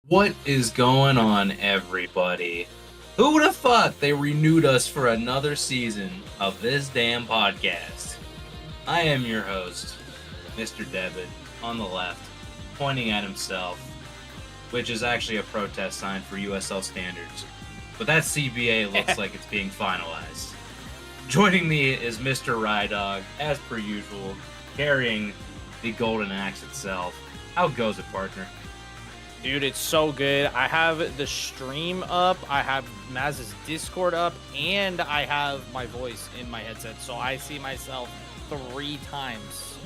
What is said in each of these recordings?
What is going on, everybody? Who would have thought they renewed us for another season of this damn podcast? I am your host, Mr. Devitt, on the left, pointing at himself, which is actually a protest sign for USL standards. But that CBA looks like it's being finalized. Joining me is Mr. Rydog, as per usual, carrying the golden axe itself. How goes it, partner? Dude, it's so good. I have the stream up, I have Maz's Discord up, and I have my voice in my headset, so I see myself 3 times.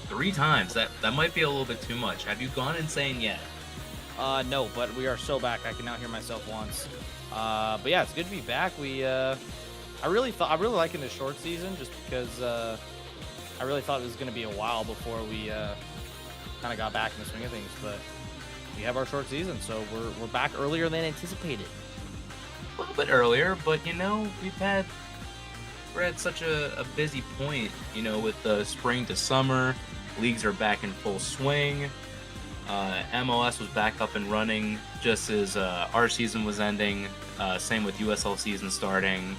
3 times? That might be a little bit too much. Have you gone insane yet? No, but we are so back. I can now hear myself once. But yeah, it's good to be back. I really liking this short season just because I really thought it was going to be a while before we kind of got back in the swing of things, but we have our short season, so we're back earlier than anticipated. A little bit earlier, but you know, we're at such a busy point, you know, with the spring to summer. Leagues are back in full swing. MLS was back up and running just as our season was ending. Same with USL season starting.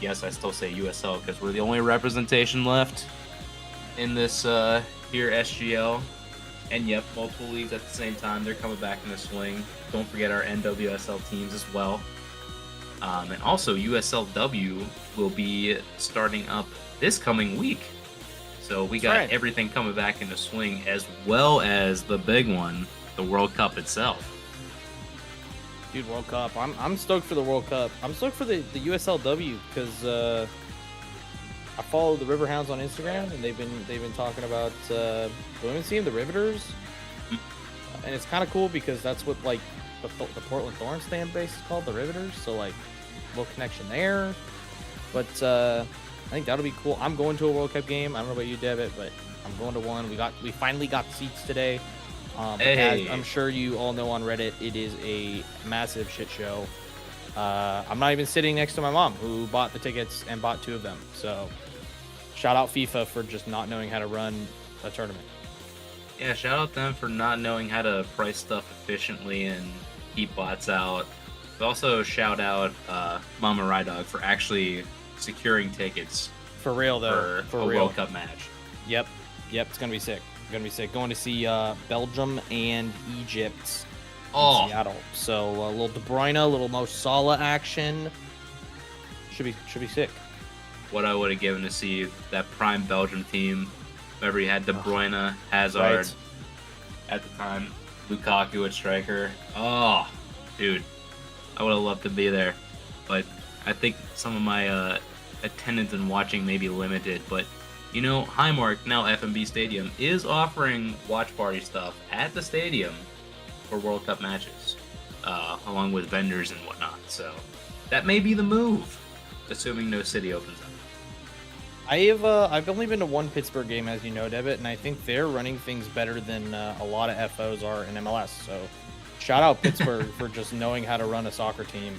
Yes, I still say USL because we're the only representation left in this here SGL. And yep, multiple leagues at the same time. They're coming back in the swing. Don't forget our NWSL teams as well. And also USLW will be starting up this coming week. So we got everything coming back into swing, as well as the big one, the World Cup itself. Dude, World Cup. I'm stoked for the World Cup. I'm stoked for the USLW because I follow the Riverhounds on Instagram, and they've been talking about the women's team, the Riveters, and it's kind of cool because that's what like the Portland Thorns fan base is called, the Riveters. So like, little connection there. But I think that'll be cool. I'm going to a World Cup game. I don't know about you, Devitt, but I'm going to one. We finally got seats today. Hey. As I'm sure you all know on Reddit, it is a massive shit show. I'm not even sitting next to my mom, who bought the tickets and bought 2 of them. So shout out FIFA for just not knowing how to run a tournament. Yeah, shout out them for not knowing how to price stuff efficiently and keep bots out. But also shout out Mama Rydog for actually securing tickets. For real though, for a World Cup match. Yep, it's gonna be sick. Going to see Belgium and Egypt in Seattle. So a little De Bruyne, a little Mo Salah action. Should be sick. What I would have given to see that prime Belgium team. Remember, you had De Bruyne, Hazard, Right. At the time, Lukaku at striker. Oh, dude, I would have loved to be there. But I think some of my attendance and watching may be limited. But, you know, Highmark, now FMB Stadium, is offering watch party stuff at the stadium for World Cup matches, along with vendors and whatnot. So that may be the move, assuming no city opens up. I've only been to one Pittsburgh game, as you know, Devitt, and I think they're running things better than a lot of FOs are in MLS. So shout out Pittsburgh for just knowing how to run a soccer team,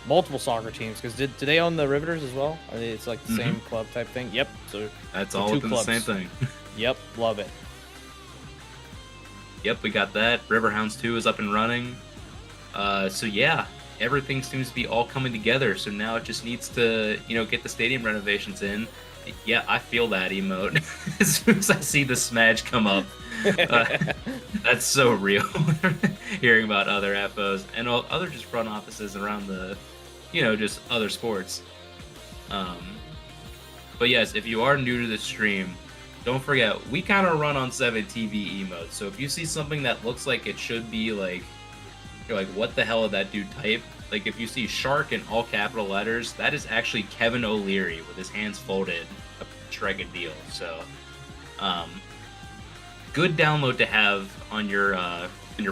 multiple soccer teams. Because do they own the Riveters as well? It's like the same club type thing. Yep. So that's all within the same thing. Yep, love it. Yep, we got that. Riverhounds 2 is up and running. So yeah, everything seems to be all coming together. So now it just needs to, you know, get the stadium renovations in. Yeah, I feel that emote as soon as I see the smudge come up. That's so real. Hearing about other FOs and other just front offices around the, you know, just other sports. But yes, if you are new to the stream, don't forget, we kind of run on 7 TV emotes. So if you see something that looks like it should be like, you're like, what the hell did that dude type? Like, if you see shark in all capital letters, that is actually Kevin O'Leary with his hands folded, a strike a deal. So, good download to have on your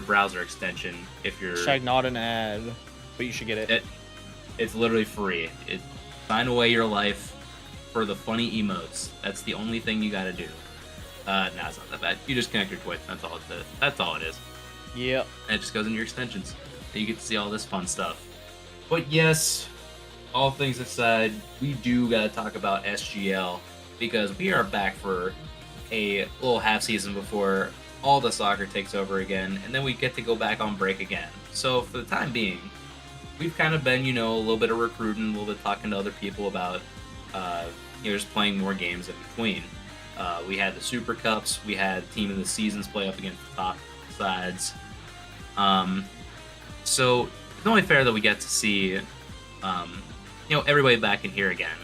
browser extension if you're. Hashtag not an ad, but you should get it. It's literally free. Sign away your life for the funny emotes. That's the only thing you got to do. No, it's not that bad. You just connect your Twitch. That's all it is. Yep. And it just goes in your extensions. And you get to see all this fun stuff. But yes, all things aside, we do got to talk about SGL because we are back for a little half season before all the soccer takes over again, and then we get to go back on break again. So for the time being, we've kind of been, a little bit of recruiting, a little bit talking to other people about, just playing more games in between. We had the Super Cups, we had Team of the Seasons play up against the top sides. So it's only fair that we get to see, everybody back in here again.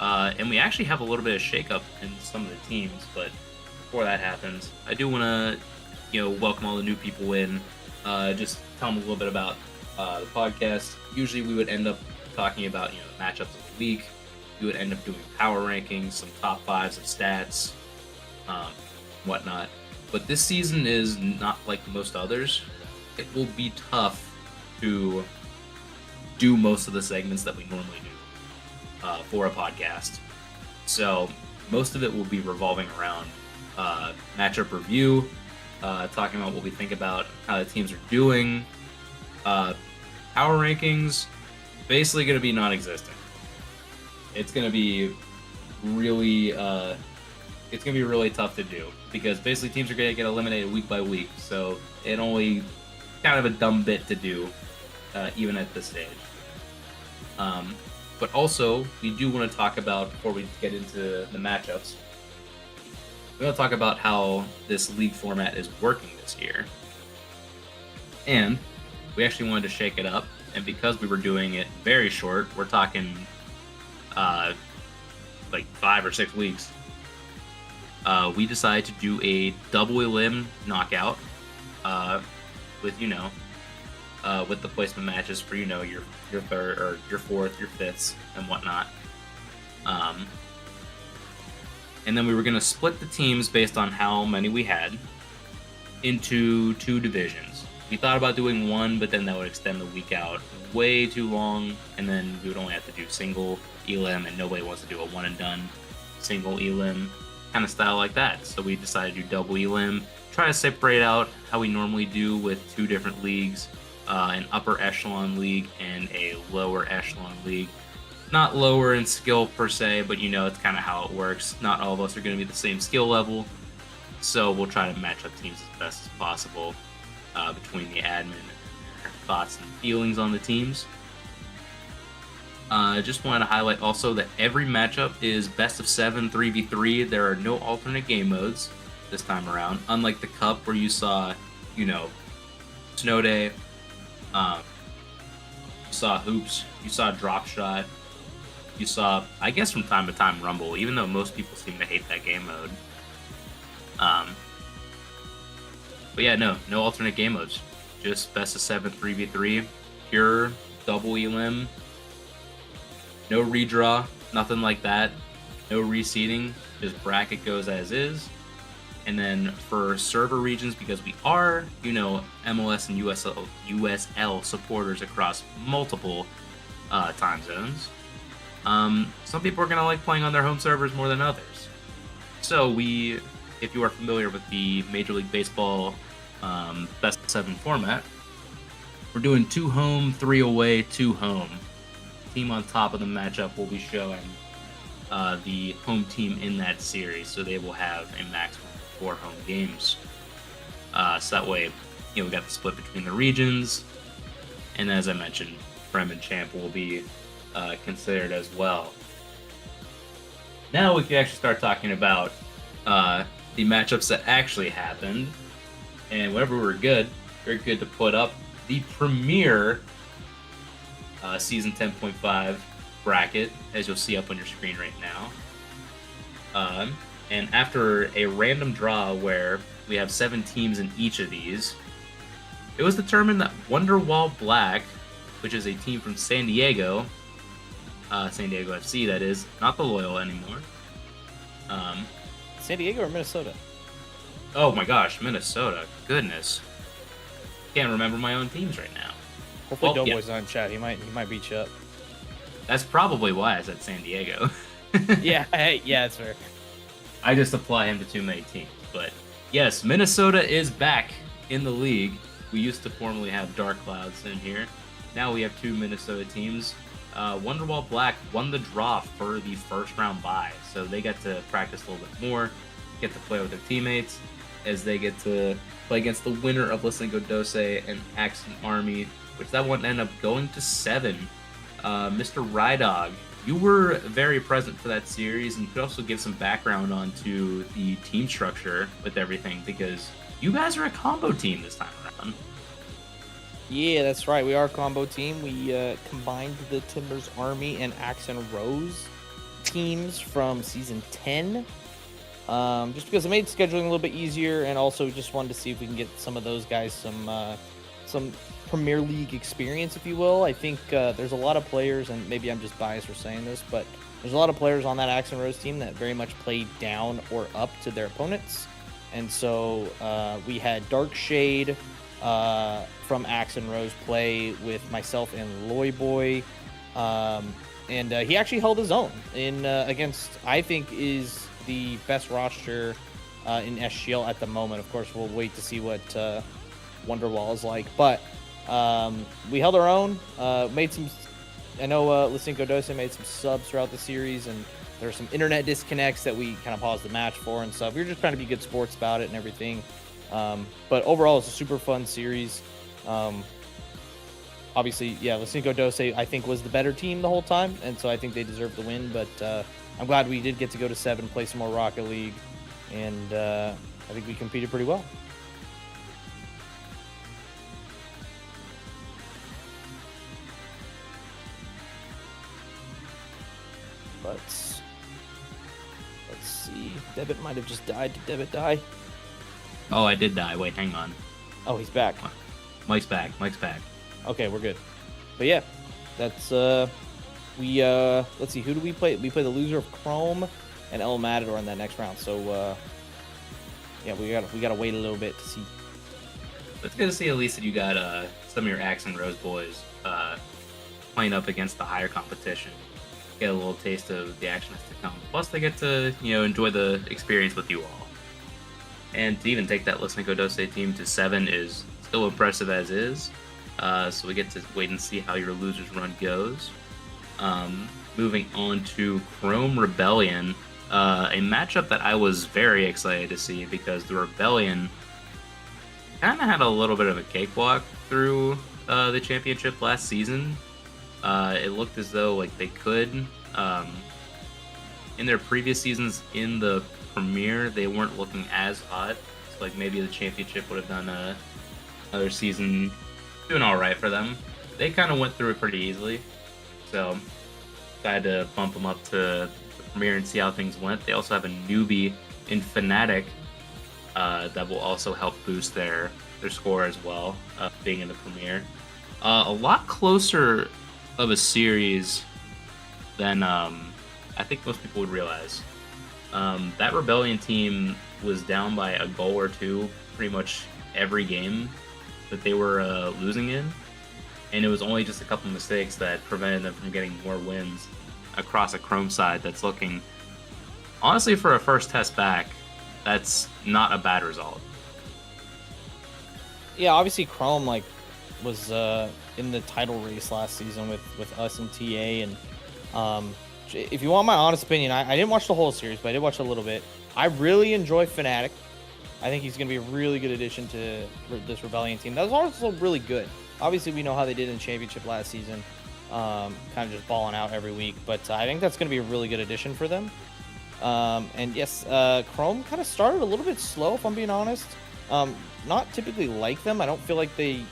And we actually have a little bit of shakeup in some of the teams, but before that happens, I do want to, welcome all the new people in. Just tell them a little bit about the podcast. Usually we would end up talking about, matchups of the week. We would end up doing power rankings, some top fives of stats, whatnot. But this season is not like most others. It will be tough to do most of the segments that we normally do for a podcast. So most of it will be revolving around matchup review, talking about what we think about how the teams are doing. Power rankings, basically going to be non-existent. It's going to be really tough to do because basically teams are going to get eliminated week by week. So it only kind of a dumb bit to do, even at this stage. But also, we do want to talk about, before we get into the matchups, we're going to talk about how this league format is working this year. And we actually wanted to shake it up, and because we were doing it very short, we're talking like 5 or 6 weeks, we decided to do a double elim knockout with with the placement matches for your third or your fourth, your fifths, and whatnot. And then we were gonna split the teams based on how many we had into 2 divisions. We thought about doing one, but then that would extend the week out way too long, and then we would only have to do single elim, and nobody wants to do a one and done single elim kind of style like that. So we decided to do double elim, try to separate out how we normally do with 2 different leagues, an upper echelon league and a lower echelon league. Not lower in skill per se, but it's kind of how it works. Not all of us are going to be the same skill level, so we'll try to match up teams as best as possible between the admin and their thoughts and feelings on the teams. I just wanted to highlight also that every matchup is best of 7, 3v3. There are no alternate game modes this time around, unlike the Cup where you saw, Snow Day, you saw Hoops, you saw Drop Shot, you saw, I guess from time to time, Rumble, even though most people seem to hate that game mode. But yeah, no alternate game modes. Just best of 7, 3v3, pure double elim. No redraw, nothing like that. No reseeding, just bracket goes as is. And then for server regions, because we are, MLS and USL supporters across multiple time zones, some people are going to like playing on their home servers more than others. So if you are familiar with the Major League Baseball best of 7 format, we're doing 2 home, 3 away, 2 home. Team on top of the matchup will be showing the home team in that series, so they will have a maximum of 4 home games. So that way, we got the split between the regions, and as I mentioned, Prem and Champ will be considered as well. Now we can actually start talking about the matchups that actually happened, and whenever we're good to put up the premier Season 10.5 bracket, as you'll see up on your screen right now. And after a random draw where we have 7 teams in each of these, it was determined that Wonderwall Black, which is a team from San Diego FC, that is, not the Loyal anymore. San Diego or Minnesota? Oh my gosh, Minnesota. Goodness. Can't remember my own teams right now. Hopefully Doughboy's not in chat. He might beat you up. That's probably why I said San Diego. Yeah, that's fair. I just apply him to too many teams. But yes, Minnesota is back in the league. We used to formerly have Dark Clouds in here. Now we have 2 Minnesota teams. Wonderwall Black won the draw for the first round bye, so they got to practice a little bit more, get to play with their teammates. as they get to play against the winner of Lisingo Dose and Axon Army, which that one ended up going to 7. Mr. Rydog, you were very present for that series, and could also give some background onto the team structure with everything, because you guys are a combo team this time around. Yeah, that's right. We are a combo team. We combined the Timbers Army and Axe and Rose teams from season 10. Just because it made scheduling a little bit easier, and also just wanted to see if we can get some of those guys some Premier League experience, if you will. I think there's a lot of players, and maybe I'm just biased for saying this, but there's a lot of players on that Axe and Rose team that very much played down or up to their opponents. And so we had Dark Shade from Axe and Rose play with myself and Loy Boy. And he actually held his own in against, I think, is the best roster in SGL at the moment. Of course, we'll wait to see what Wonderwall is like. But we held our own, made some... I know Lisinko Dose made some subs throughout the series, and there were some internet disconnects that we kind of paused the match for and stuff. We were just trying to be good sports about it and everything. But overall, it's a super fun series. Obviously, yeah, Lisinko Dose, I think, was the better team the whole time, and so I think they deserved the win. But I'm glad we did get to go to 7, play some more Rocket League, and I think we competed pretty well. But let's see. Debit might have just died. Did Debit die? Oh, I did die. Wait, hang on. Oh, he's back. Mike's back. Okay, we're good. But yeah, that's let's see, who do we play? We play the loser of Chrome and El Matador in that next round. So yeah, we gotta wait a little bit to see. It's good to see at least that you got some of your Axe and Rose boys playing up against the higher competition. Get a little taste of the action that's to come. Plus, they get to enjoy the experience with you all. And to even take that Lisinko Dose team to 7 is still impressive as is. So we get to wait and see how your losers run goes. Moving on to Chrome Rebellion, a matchup that I was very excited to see, because the Rebellion kind of had a little bit of a cakewalk through the championship last season. It looked as though like they could, in their previous seasons in the Premier, they weren't looking as hot. So like maybe the championship would have done another season doing all right for them. They kind of went through it pretty easily, so decided to bump them up to the Premier and see how things went. They also have a newbie in Fnatic that will also help boost their score as well, being in the Premier. A lot closer of a series than I think most people would realize. That Rebellion team was down by a goal or two pretty much every game that they were losing in, and it was only just a couple mistakes that prevented them from getting more wins across a Chrome side that's looking, honestly, for a first test back, that's not a bad result. Yeah, obviously Chrome was in the title race last season with us and TA, and if you want my honest opinion, I didn't watch the whole series, but I did watch a little bit. I really enjoy Fnatic. I think he's going to be a really good addition to this Rebellion team. That was also really good. Obviously, we know how they did in the championship last season, kind of just balling out every week. But I think that's going to be a really good addition for them. And yes, Chrome kind of started a little bit slow, if I'm being honest. Not typically like them. I don't feel like they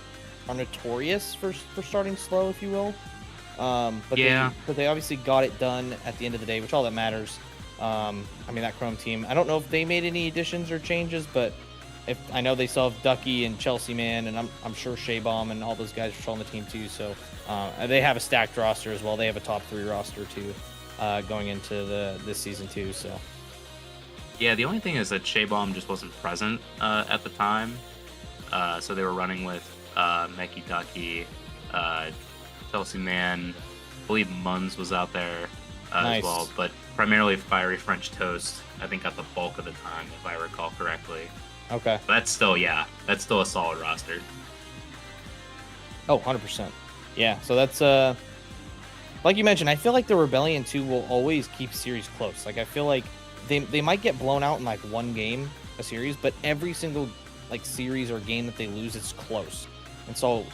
are notorious for starting slow, if you will. But yeah, they obviously got it done at the end of the day, which all that matters. I mean, that Chrome team, I don't know if they made any additions or changes, but I know they still have Ducky and Chelsea Man, and I'm sure Shaybomb and all those guys are still on the team too. So they have a stacked roster as well. They have a top 3 roster too, going into this season too. So yeah, the only thing is that Shaybomb just wasn't present at the time, so they were running with Meki Ducky, Chelsea Man. I believe Munz was out there nice. As well, but primarily Fiery French Toast, I think, got the bulk of the time, if I recall correctly. Okay. But that's still a solid roster. Oh, 100%. Yeah, so that's, like you mentioned, I feel like the Rebellion 2 will always keep series close. Like, I feel like they might get blown out in, like, one game, a series, but every single like series or game that they lose, it's close. And so,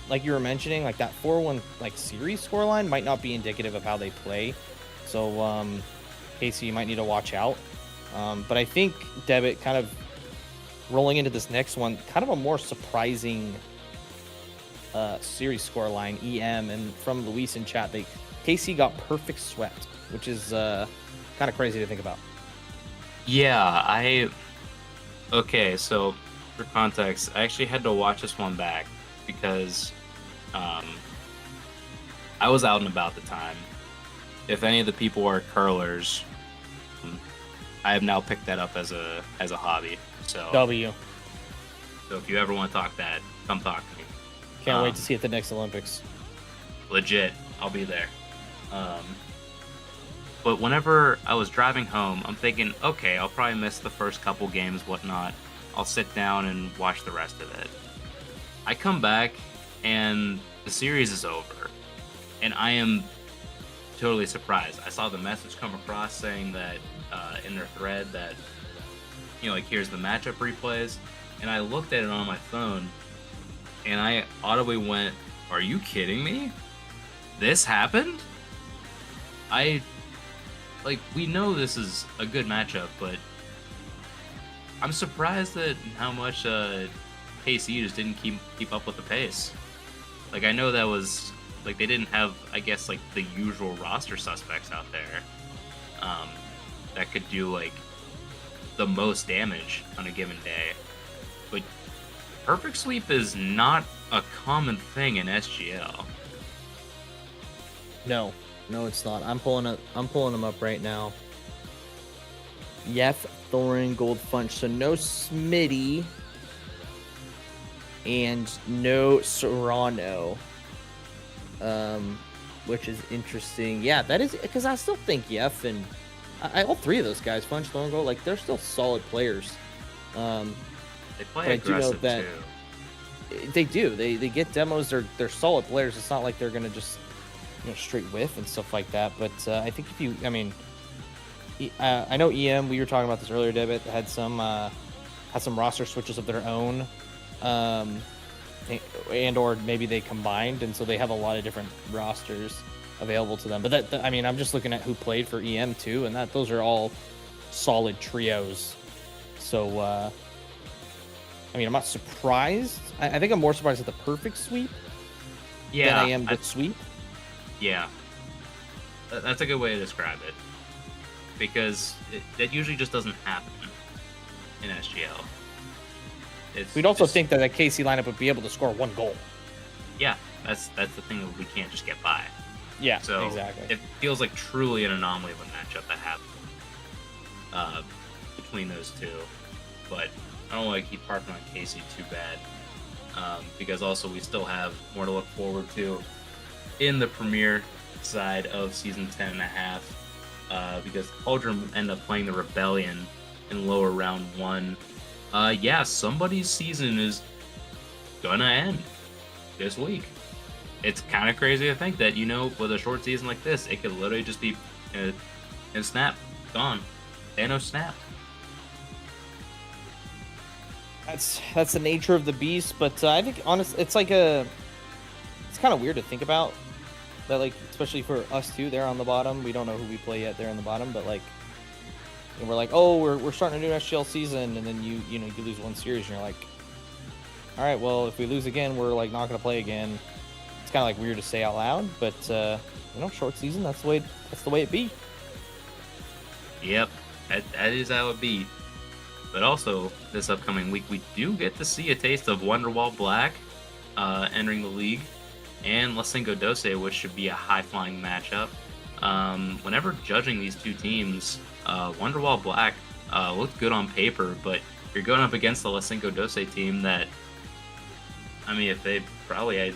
like you were mentioning, like that 4-1 like series scoreline might not be indicative of how they play. So, Casey, you might need to watch out. But I think Debit kind of rolling into this next one, kind of a more surprising series scoreline, EM, and from Luis in chat, KC got perfect swept, which is kind of crazy to think about. Yeah, okay, so for context, I actually had to watch this one back because I was out and about at the time. If any of the people are curlers, I have now picked that up as a hobby. So W. So if you ever want to talk that, come talk to me. Can't wait to see it at the next Olympics. Legit, I'll be there. But whenever I was driving home, I'm thinking, okay, I'll probably miss the first couple games, whatnot. I'll sit down and watch the rest of it. I come back, and the series is over. And I am totally surprised. I saw the message come across saying that in their thread that, like, here's the matchup replays. And I looked at it on my phone, and I audibly went, are you kidding me? This happened? We know this is a good matchup, but I'm surprised at how much KC just didn't keep up with the pace. Like, I know that was, like, they didn't have, I guess, like, the usual roster suspects out there that could do, like, the most damage on a given day. But perfect sweep is not a common thing in SGL. No, it's not. I'm pulling them up right now. Yef, Thorin, Gold Funch. So no Smitty and no Serrano. Which is interesting. Yeah, that is because I still think Yef and all three of those guys, Funch, Thorin, Gold, like they're still solid players. They play aggressive too. They do. They get demos. They're solid players. It's not like they're gonna just straight whiff and stuff like that. But I think I know EM. We were talking about this earlier. Debit had some roster switches of their own, and or maybe they combined, and so they have a lot of different rosters available to them. But I'm just looking at who played for EM too, and those are all solid trios. So I'm not surprised. I think I'm more surprised at the perfect sweep than I am the sweep. Yeah, that's a good way to describe it, because that usually just doesn't happen in SGL. We'd also think that KC lineup would be able to score one goal. Yeah, that's the thing that we can't just get by. Yeah, so exactly. It feels like truly an anomaly of a matchup that happened between those two. But I don't want to keep harping on Casey too bad, because also we still have more to look forward to in the Premier side of Season 10 and a half, because Cauldron ended up playing the Rebellion in lower round 1. Somebody's season is gonna end this week. It's kind of crazy to think that, with a short season like this, it could literally just be in snap, gone. Thanos snap. That's the nature of the beast, but I think honestly, it's kind of weird to think about that, like, especially for us too. They're on the bottom. We don't know who we play yet. They're on the bottom, but like, and we're like, oh, we're starting a new SGL season, and then you lose one series, and you're like, all right, well, if we lose again, we're like not gonna play again. It's kind of like weird to say out loud, but short season. That's the way it be. Yep, that is how it be. But also, this upcoming week, we do get to see a taste of Wonderwall Black entering the league, and Lacingo Dose, which should be a high-flying matchup. Whenever judging these two teams, Wonderwall Black looked good on paper, but you're going up against the Lacingo Dose team that, if they probably had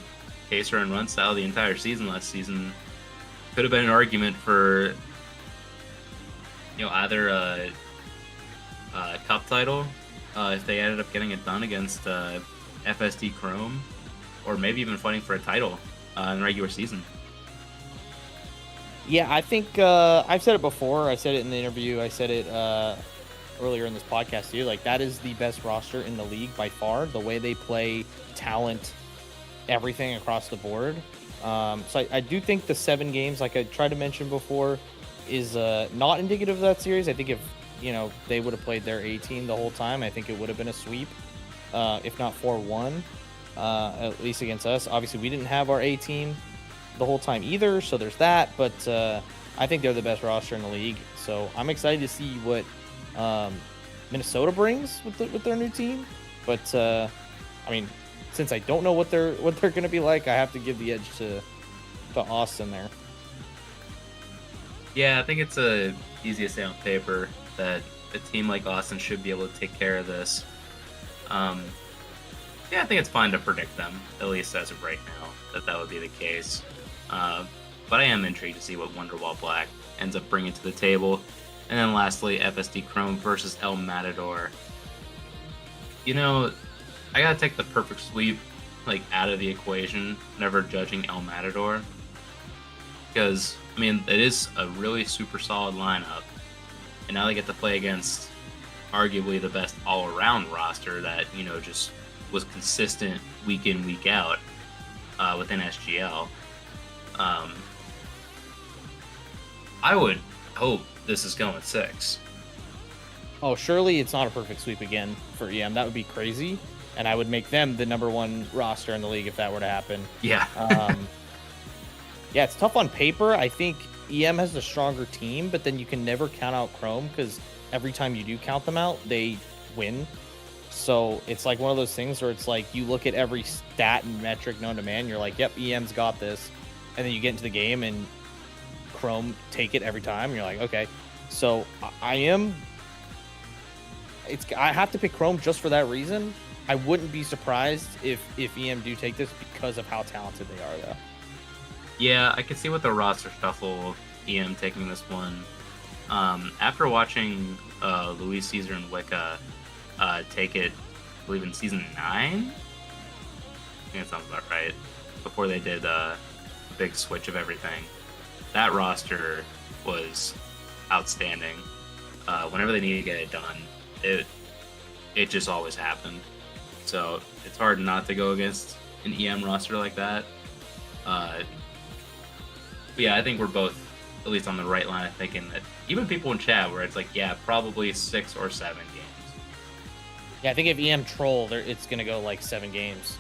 Caser and run style the entire season last season, could have been an argument for, either a cup title if they ended up getting it done against FSD Chrome, or maybe even fighting for a title in the regular season. Yeah, I think I've said it before. I said it in the interview. I said it earlier in this podcast too. Like, that is the best roster in the league by far. The way they play, talent, everything across the board. So I do think the 7 games, like I tried to mention before, is not indicative of that series. I think if they would have played their A team the whole time, I think it would have been a sweep, if not 4-1, at least against us. Obviously, we didn't have our A team the whole time either, so there's that. But I think they're the best roster in the league, so I'm excited to see what Minnesota brings with their new team. But I mean, since I don't know what they're going to be like, I have to give the edge to Austin there. Yeah, I think it's easy to say on paper that a team like Austin should be able to take care of this. Yeah, I think it's fine to predict them, at least as of right now, that would be the case. But I am intrigued to see what Wonderwall Black ends up bringing to the table. And then lastly, FSD Chrome versus El Matador. I gotta take the perfect sweep out of the equation whenever judging El Matador, because I mean it is a really super solid lineup, and now they get to play against arguably the best all-around roster that just was consistent week in, week out within SGL. I would hope this is going 6. Oh, surely it's not a perfect sweep again for EM. That would be crazy. And I would make them the number 1 roster in the league if that were to happen. Yeah. Yeah, it's tough on paper. I think EM has the stronger team, but then you can never count out Chrome because every time you do count them out, they win. So it's like one of those things where it's like you look at every stat and metric known to man, you're like, yep, EM's got this. And then you get into the game and Chrome take it every time. And you're like, okay. So I have to pick Chrome just for that reason. I wouldn't be surprised if EM do take this because of how talented they are, though. Yeah, I can see with the roster shuffle, EM taking this one. After watching Luis Caesar and Wicca take it, I believe in season 9? I think that sounds about right. Before they did a big switch of everything. That roster was outstanding. Whenever they needed to get it done, it just always happened. So it's hard not to go against an EM roster like that. But yeah, I think we're both at least on the right line of thinking that even people in chat where it's like, yeah, probably 6 or 7 games. Yeah, I think if EM troll, it's going to go 7 games.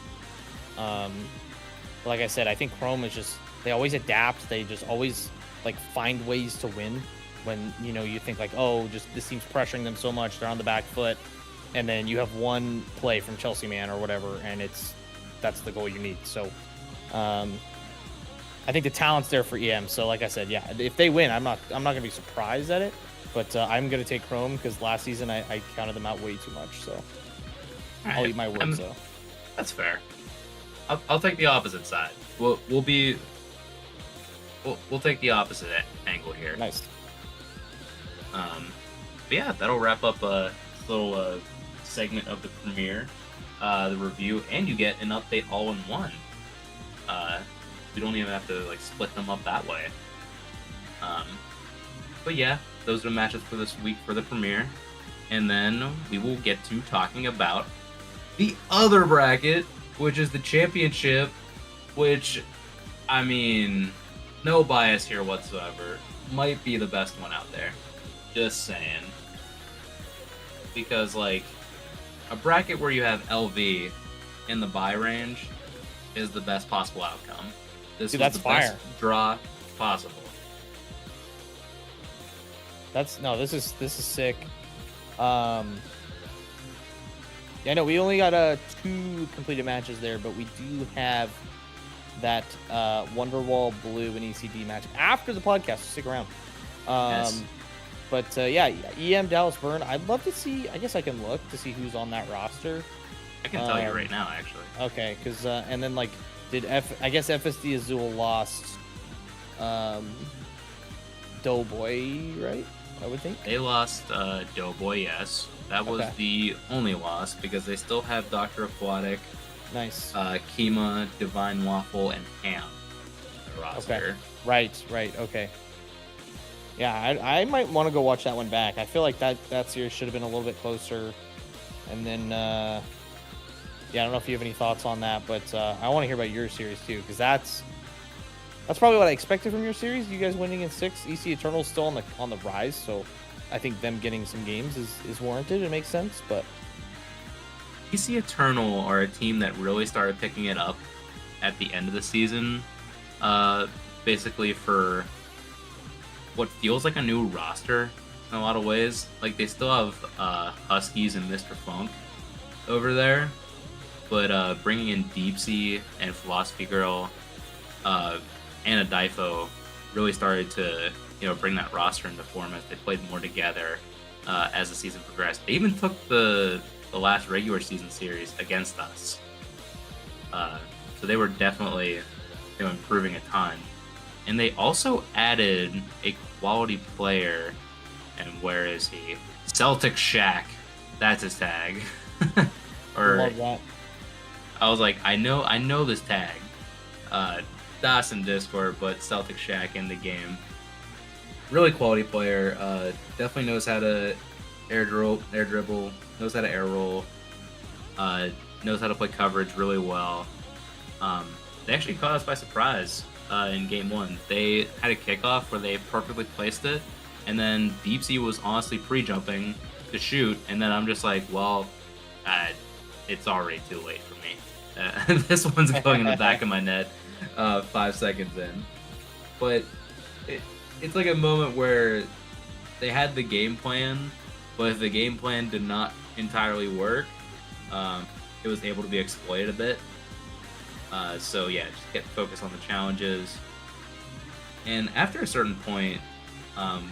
Like I said, I think Chrome is just, they always adapt. They just always find ways to win when, you think oh, just this team's pressuring them so much. They're on the back foot. And then you have one play from Chelsea Man or whatever, and that's the goal you need. So I think the talent's there for EM. So like I said, yeah, if they win, I'm not gonna be surprised at it, but I'm gonna take Chrome because last season I counted them out way too much. So I'll eat my words though. That's fair. I'll take the opposite side. We'll take the opposite angle here. Nice. But yeah, that'll wrap up a little segment of the premiere, the review, and you get an update all in one. We don't even have to split them up that way. But yeah, those are the matches for this week for the premiere, and then we will get to talking about the other bracket, which is the championship, which, I mean, no bias here whatsoever, might be the best one out there. Just saying. Because, a bracket where you have LV in the buy range is the best possible outcome. This Dude, was that's the fire. best draw possible. This is sick. Yeah, no, we only got 2 completed matches there, but we do have that Wonderwall Blue and ECD match after the podcast. So stick around. Yes. But yeah, EM Dallas Burn. I'd love to see. I guess I can look to see who's on that roster. I can tell you right now, actually. Okay, because and then I guess FSD Azul lost Doughboy, right? I would think they lost Doughboy. Yes, that was the only loss because they still have Dr. Aquatic, nice, Kima, Divine Waffle, and Ham on the roster. Okay. Right. Okay. Yeah, I might want to go watch that one back. I feel like that series should have been a little bit closer. And then, yeah, I don't know if you have any thoughts on that, but I want to hear about your series too, because that's probably what I expected from your series. You guys winning in 6. EC Eternal's still on the rise, so I think them getting some games is warranted. It makes sense, but EC Eternal are a team that really started picking it up at the end of the season, basically for what feels like a new roster in a lot of ways. Like, they still have Huskies and Mr. Funk over there, but bringing in Deep Sea and Philosophy Girl and a Difo really started to bring that roster into form as they played more together as the season progressed. They even took the last regular season series against us, so they were definitely improving a ton. And they also added a quality player, and where is he? Celtic Shack, that's his tag. Or love that. I was like, I know this tag. Das in Discord, but Celtic Shack in the game. Really quality player. Definitely knows how to air dribble, knows how to air roll, knows how to play coverage really well. They actually caught us by surprise in game 1. They had a kickoff where they perfectly placed it, and then Deep Sea was honestly pre-jumping to shoot, and then I'm just like, well, it's already too late for me. This one's going in the back of my net 5 seconds in. But it's like a moment where they had the game plan, but if the game plan did not entirely work, it was able to be exploited a bit. So yeah, just get focused on the challenges. And after a certain point,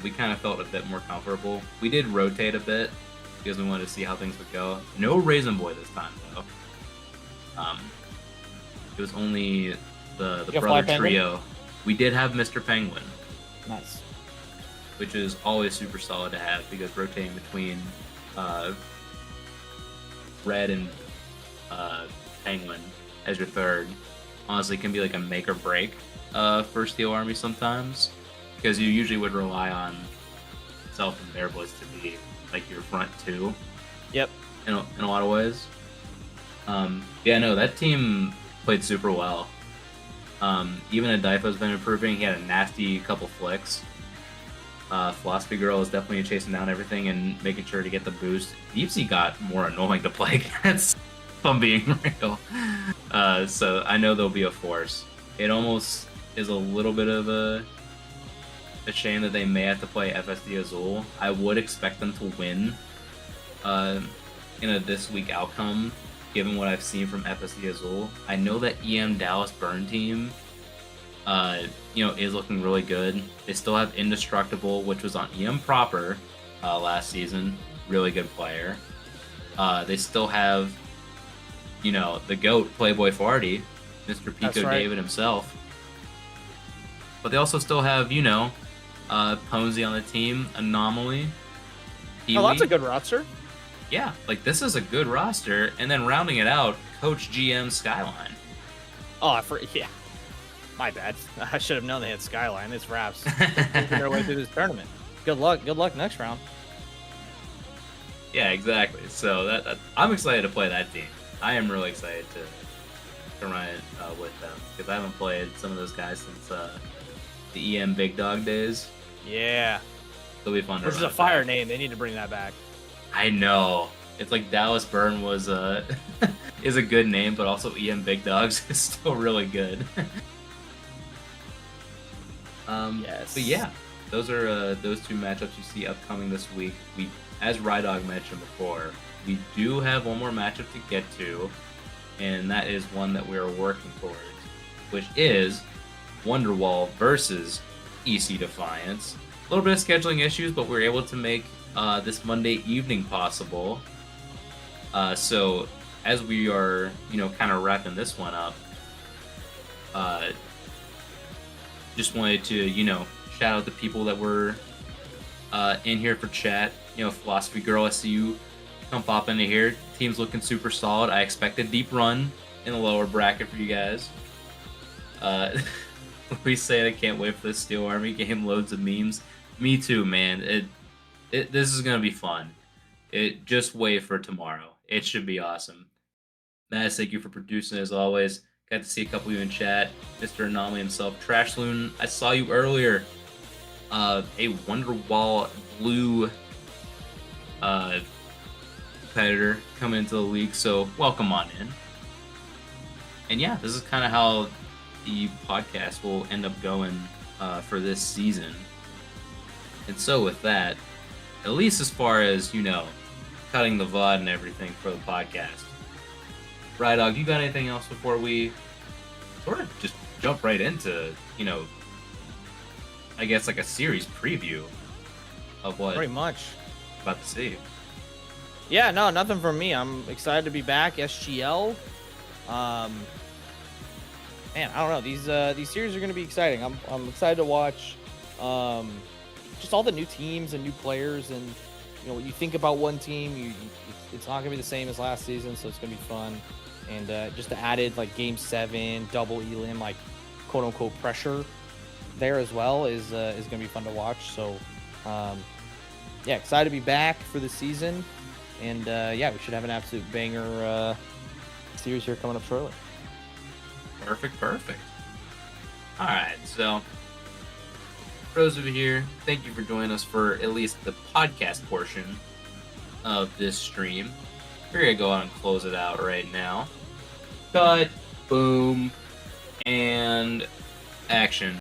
we kind of felt a bit more comfortable. We did rotate a bit because we wanted to see how things would go. No Raisin Boy this time, though. It was only the brother trio. We did have Mr. Penguin. Nice. Which is always super solid to have, because rotating between Red and Penguin as your third honestly can be like a make or break for Steel Army sometimes, because you usually would rely on Self and Bear Boys to be like your front two. Yep. In a lot of ways. Yeah, no, that team played super well. Even Adifo's been improving. He had a nasty couple flicks. Philosophy Girl is definitely chasing down everything and making sure to get the boost. Deep Sea got more annoying to play against, if I'm being real. So I know there'll be a force. It almost is a little bit of a shame that they may have to play FSD Azul. I would expect them to win in a this week outcome, given what I've seen from FSD Azul. I know that EM Dallas Burn team is looking really good. They still have Indestructible, which was on EM proper last season. Really good player. They still have, the GOAT, Playboy Farty, Mr. Pico David himself. But they also still have, Ponzi on the team, Anomaly. Pee-wee. Oh, that's a good roster. Yeah, like this is a good roster. And then rounding it out, Coach GM Skyline. Oh, yeah. My bad. I should have known they had Skyline. It's Raps. Making their way through this tournament. Good luck. Good luck next round. Yeah, exactly. So that I'm excited to play that team. I am really excited to run it with them, because I haven't played some of those guys since the EM Big Dog days. Yeah. It'll be fun to Which is a fire name. They need to bring that back. I know. It's like Dallas Burn was is a good name, but also EM Big Dogs is still really good. Yes. But yeah, those are those two matchups you see upcoming this week. We, as Rydog mentioned before, we do have one more matchup to get to, and that is one that we are working towards, which is Wonderwall versus EC Defiance. A little bit of scheduling issues, but we were able to make this Monday evening possible. So as we are, kind of wrapping this one up, just wanted to, shout out the people that were in here for chat. Philosophy Girl, I see you come pop into here. Team's looking super solid. I expect a deep run in the lower bracket for you guys. We say I can't wait for the Steel Army game. Loads of memes. Me too, man. This is gonna be fun. It just wait for tomorrow. It should be awesome. Matt, thank you for producing as always. Got to see a couple of you in chat. Mr. Anomaly himself, Trash Loon. I saw you earlier. A Wonderwall Blue competitor coming into the league, so welcome on in. And yeah, this is kind of how the podcast will end up going for this season. And so with that, at least as far as, cutting the VOD and everything for the podcast. Rydog, you got anything else before we sort of just jump right into, I guess like a series preview of what Pretty much. we're about to see? Yeah, no, nothing from me. I'm excited to be back. SGL. Man, I don't know. These series are going to be exciting. I'm excited to watch. Just all the new teams and new players, and when you think about one team, it's not going to be the same as last season, so it's going to be fun. And just the added like Game 7 double elim, like quote unquote pressure there as well is going to be fun to watch. So yeah, excited to be back for the season. And yeah, we should have an absolute banger series here coming up shortly. Perfect. All right, so for those of you here, thank you for joining us for at least the podcast portion of this stream. We're gonna go on and close it out right now. Cut, boom, and action.